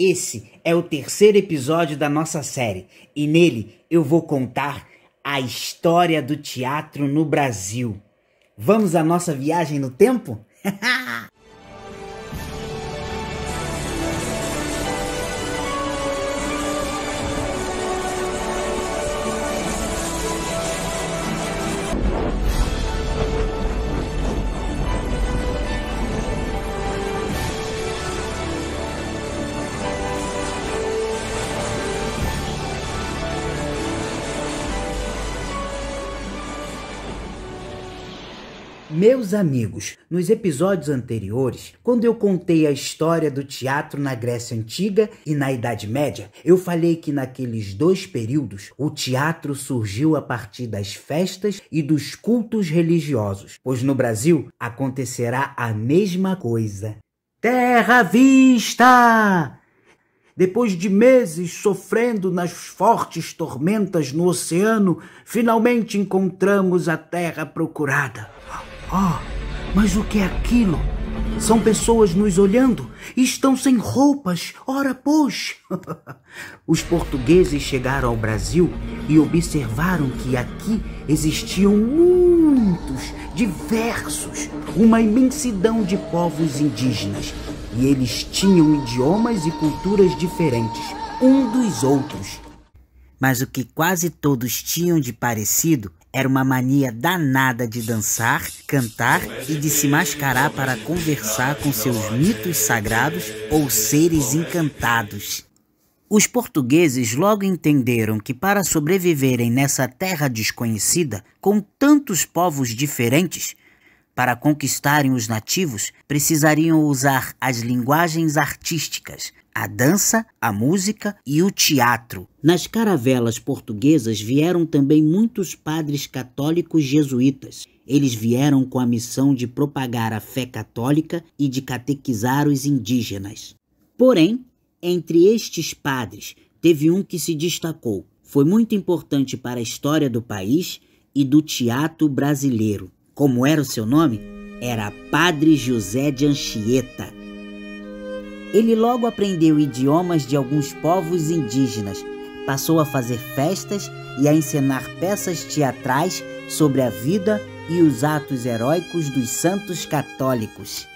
Esse é o terceiro episódio da nossa série e nele eu vou contar a história do teatro no Brasil. Vamos à nossa viagem no tempo? Meus amigos, nos episódios anteriores, quando eu contei a história do teatro na Grécia Antiga e na Idade Média, eu falei que naqueles dois períodos o teatro surgiu a partir das festas e dos cultos religiosos, pois no Brasil acontecerá a mesma coisa. Terra à vista! Depois de meses sofrendo nas fortes tormentas no oceano, finalmente encontramos a terra procurada. Mas o que é aquilo? São pessoas nos olhando e estão sem roupas, ora pois! Os portugueses chegaram ao Brasil e observaram que aqui existiam muitos, diversos, uma imensidão de povos indígenas. E eles tinham idiomas e culturas diferentes, um dos outros. Mas o que quase todos tinham de parecido era uma mania danada de dançar, cantar e de se mascarar para conversar com seus mitos sagrados ou seres encantados. Os portugueses logo entenderam que para sobreviverem nessa terra desconhecida, com tantos povos diferentes, para conquistarem os nativos, precisariam usar as linguagens artísticas, a dança, a música e o teatro. Nas caravelas portuguesas vieram também muitos padres católicos jesuítas. Eles vieram com a missão de propagar a fé católica e de catequizar os indígenas. Porém, entre estes padres, teve um que se destacou. Foi muito importante para a história do país e do teatro brasileiro. Como era o seu nome? Era Padre José de Anchieta. Ele logo aprendeu idiomas de alguns povos indígenas, passou a fazer festas e a encenar peças teatrais sobre a vida e os atos heróicos dos santos católicos.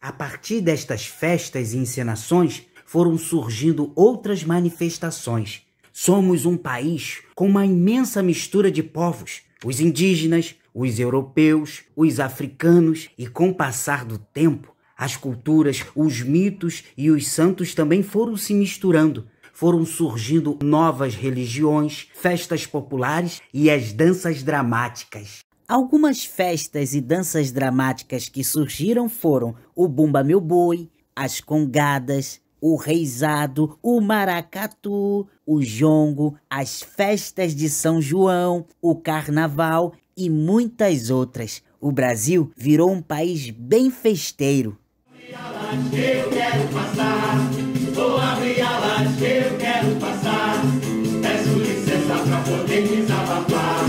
A partir destas festas e encenações foram surgindo outras manifestações. Somos um país com uma imensa mistura de povos, os indígenas, os europeus, os africanos, e com o passar do tempo, as culturas, os mitos e os santos também foram se misturando. Foram surgindo novas religiões, festas populares e as danças dramáticas. Algumas festas e danças dramáticas que surgiram foram o Bumba Meu Boi, as congadas, o reizado, o maracatu, o jongo, as festas de São João, o carnaval e muitas outras. O Brasil virou um país bem festeiro. Eu quero passar, vou abrir a laje, eu quero passar. Peço licença pra poder desabafar.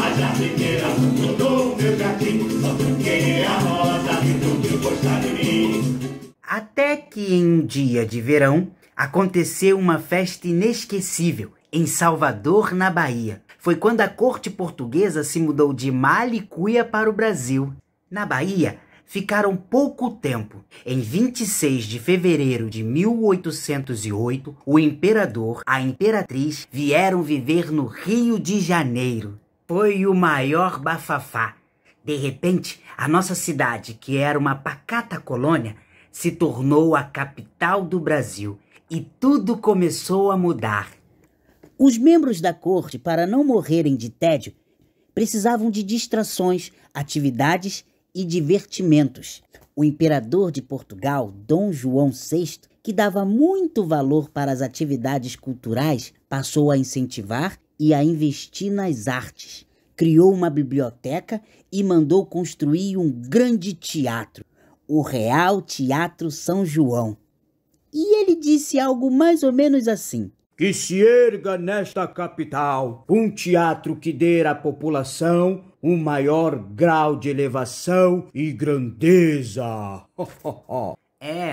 A jardineira mudou o meu jardim, só porque a rosa gritou que gostar de mim. Até que em um dia de verão, aconteceu uma festa inesquecível em Salvador, na Bahia. Foi quando a corte portuguesa se mudou de Malicuia para o Brasil. Na Bahia, ficaram pouco tempo. Em 26 de fevereiro de 1808, o imperador, a imperatriz, vieram viver no Rio de Janeiro. Foi o maior bafafá. De repente, a nossa cidade, que era uma pacata colônia, se tornou a capital do Brasil e tudo começou a mudar. Os membros da corte, para não morrerem de tédio, precisavam de distrações, atividades e divertimentos. O imperador de Portugal, Dom João VI, que dava muito valor para as atividades culturais, passou a incentivar e a investir nas artes. Criou uma biblioteca e mandou construir um grande teatro, o Real Teatro São João. E ele disse algo mais ou menos assim: que se erga nesta capital um teatro que dê à população um maior grau de elevação e grandeza.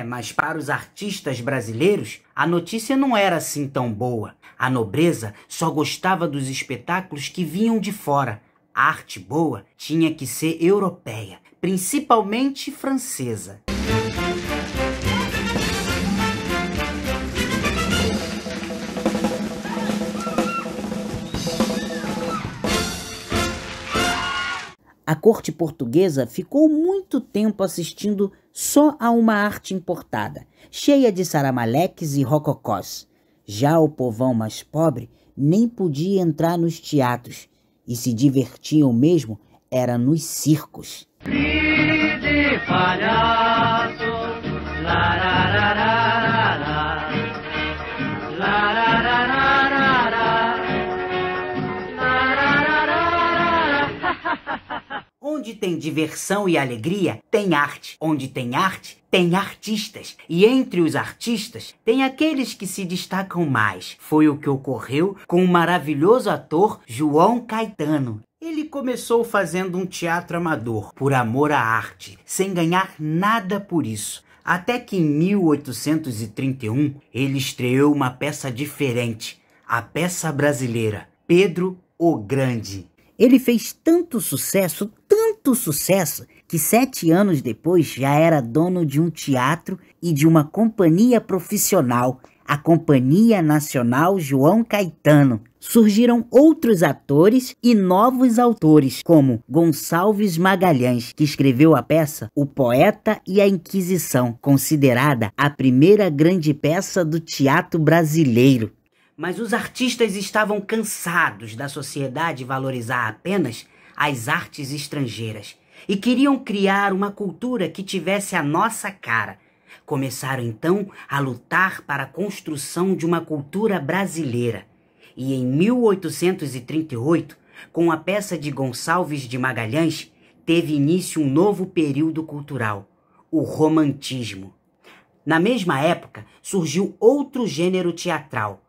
Mas para os artistas brasileiros, a notícia não era assim tão boa. A nobreza só gostava dos espetáculos que vinham de fora. A arte boa tinha que ser europeia, principalmente francesa. A corte portuguesa ficou muito tempo assistindo só a uma arte importada, cheia de saramaleques e rococós. Já o povão mais pobre nem podia entrar nos teatros, e se divertiam mesmo era nos circos. De palhaço, lararararara, lararararara, lararararara. Onde tem diversão e alegria, tem arte. Onde tem arte, tem artistas. E entre os artistas, tem aqueles que se destacam mais. Foi o que ocorreu com o maravilhoso ator João Caetano. Ele começou fazendo um teatro amador, por amor à arte, sem ganhar nada por isso. Até que em 1831, ele estreou uma peça diferente, a peça brasileira, Pedro o Grande. Ele fez tanto sucesso, que 7 anos depois já era dono de um teatro e de uma companhia profissional, a Companhia Nacional João Caetano. Surgiram outros atores e novos autores, como Gonçalves Magalhães, que escreveu a peça O Poeta e a Inquisição, considerada a primeira grande peça do teatro brasileiro. Mas os artistas estavam cansados da sociedade valorizar apenas as artes estrangeiras e queriam criar uma cultura que tivesse a nossa cara. Começaram então a lutar para a construção de uma cultura brasileira. E em 1838, com a peça de Gonçalves de Magalhães, teve início um novo período cultural, o romantismo. Na mesma época, surgiu outro gênero teatral,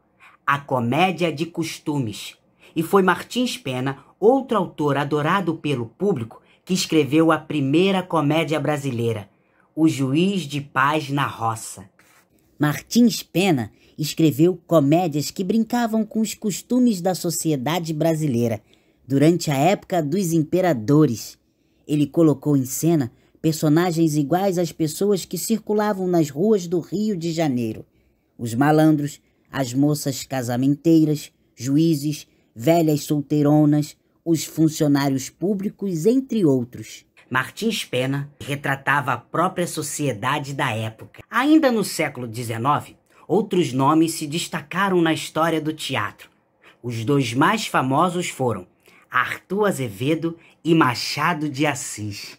a comédia de costumes. E foi Martins Pena, outro autor adorado pelo público, que escreveu a primeira comédia brasileira, O Juiz de Paz na Roça. Martins Pena escreveu comédias que brincavam com os costumes da sociedade brasileira durante a época dos imperadores. Ele colocou em cena personagens iguais às pessoas que circulavam nas ruas do Rio de Janeiro: os malandros, as moças casamenteiras, juízes, velhas solteironas, os funcionários públicos, entre outros. Martins Pena retratava a própria sociedade da época. Ainda no século XIX, outros nomes se destacaram na história do teatro. Os dois mais famosos foram Arthur Azevedo e Machado de Assis.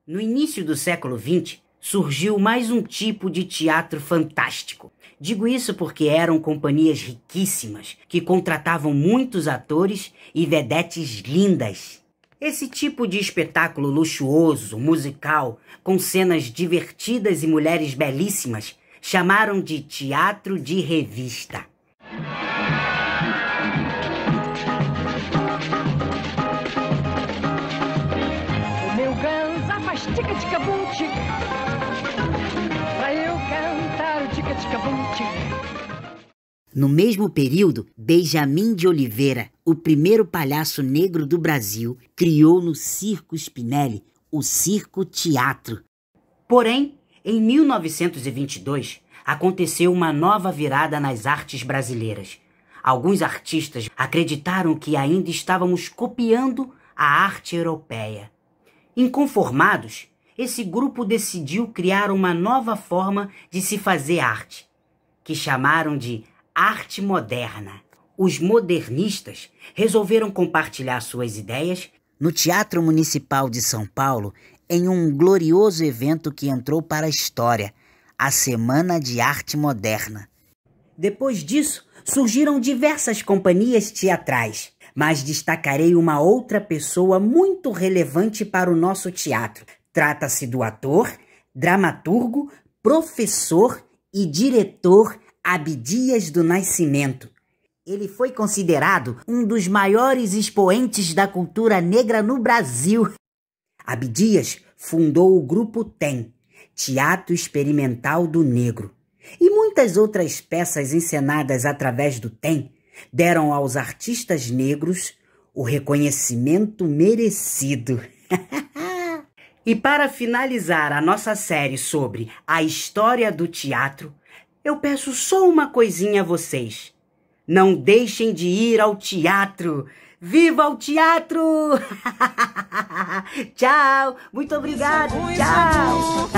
No início do século XX, surgiu mais um tipo de teatro fantástico. Digo isso porque eram companhias riquíssimas que contratavam muitos atores e vedetes lindas. Esse tipo de espetáculo luxuoso, musical, com cenas divertidas e mulheres belíssimas, chamaram de teatro de revista. O meu ganza faz tica-tica-bum-tica, pra eu cantar o tica-tica-bum-tica. No mesmo período, Benjamin de Oliveira, o primeiro palhaço negro do Brasil, criou no Circo Spinelli o Circo Teatro. Porém, em 1922, aconteceu uma nova virada nas artes brasileiras. Alguns artistas acreditaram que ainda estávamos copiando a arte europeia. Inconformados, esse grupo decidiu criar uma nova forma de se fazer arte, que chamaram de arte moderna. Os modernistas resolveram compartilhar suas ideias no Teatro Municipal de São Paulo em um glorioso evento que entrou para a história, a Semana de Arte Moderna. Depois disso, surgiram diversas companhias teatrais, mas destacarei uma outra pessoa muito relevante para o nosso teatro. Trata-se do ator, dramaturgo, professor e diretor Abdias do Nascimento. Ele foi considerado um dos maiores expoentes da cultura negra no Brasil. Abdias fundou o Grupo TEM, Teatro Experimental do Negro e muitas outras peças encenadas através do TEM deram aos artistas negros o reconhecimento merecido. E para finalizar a nossa série sobre a história do teatro, eu peço só uma coisinha a vocês. Não deixem de ir ao teatro. Viva o teatro! Tchau! Muito obrigado! Tchau!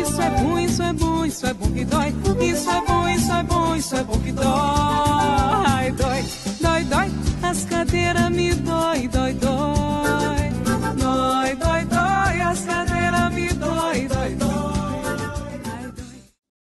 Isso é bom, isso é bom, isso é bom que dói. Isso é